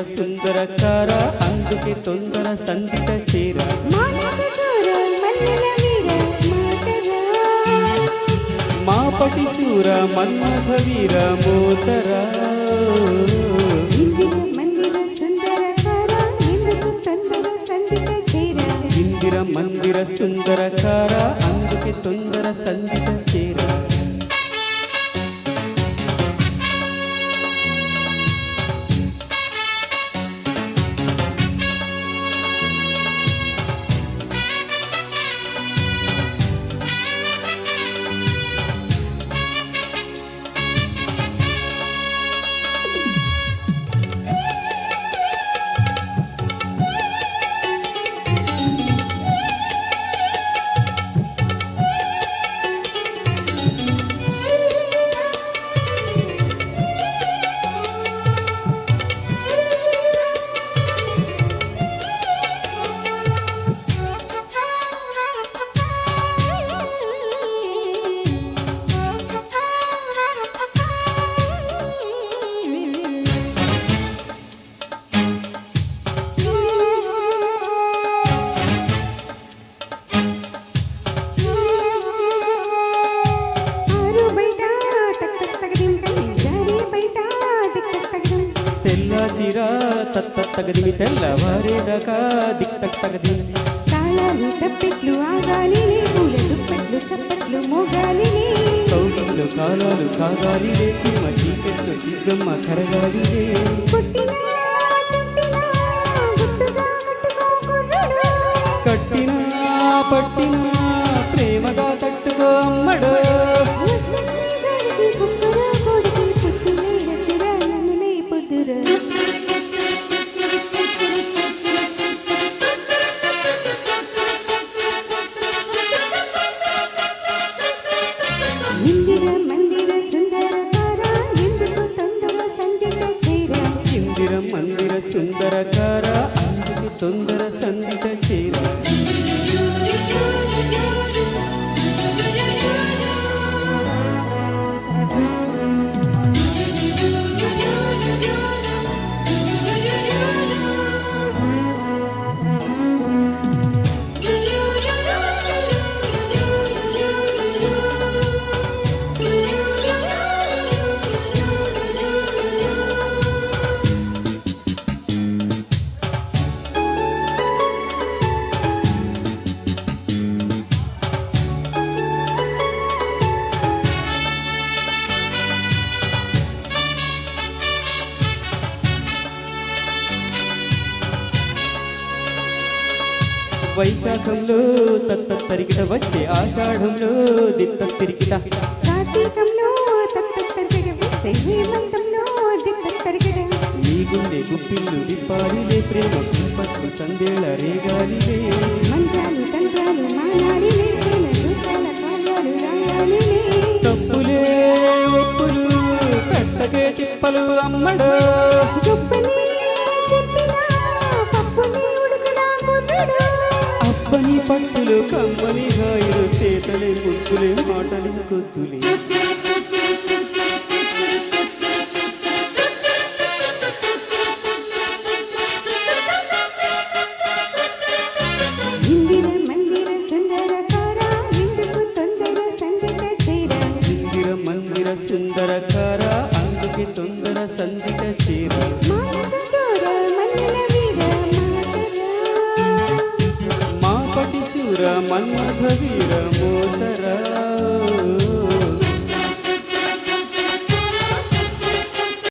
సుందరకార అందుకే తొందర సందిట చేర మాపటి శూర మన్మథ వీర మోతరా ఇందిర మందిర సుందరకార అందుకే తొందర సందిట చేర చీర తత్తగదిమి తెల్లవారేదాకా దిక్తగది తాళాలు తప్పెట్లు ఆగాలి పూల దుప్పట్లు చప్పట్లు మోగాలి కౌగిల్లో కాలాలు కాగాలి చీమ చీకట్లు సిగ్గమ్మ కరగాలి కట్టినా పట్టినా ప్రేమగా తట్టుకో అమ్మడు మందిర సుందరకార అందుకు తొందర సందిట చేర వైశాఖంలో తరిగిట వచ్చే ఆషాఢంలో తిరిగిట కార్తీకంలో వస్తే హేమంతంలో తరిగిట నీ గుండె గుప్పిళ్ళు విప్పారిలే ప్రేమ పట్టు సందేళ రేగాలిలే మంత్రాలు తంత్రాలు మానాడిలే కార్యాలు రాయాలిలే తప్పులే ఒప్పులు పెట్టకే తిప్పలు అమ్మడు అప్పని పట్టులు కమ్మని హాయిలు చేతలే ముద్దులే మాటలు కొద్దులే ఇందిర మందిర సుందరకార ఇందుకు తొందర సందిట చేర ఇందిర మందిర సుందరకార అందుకే తొందర సందిట చేర మానస చోర మల్లెల వీర మాపటి శూర మన్మథ వీర మోతరా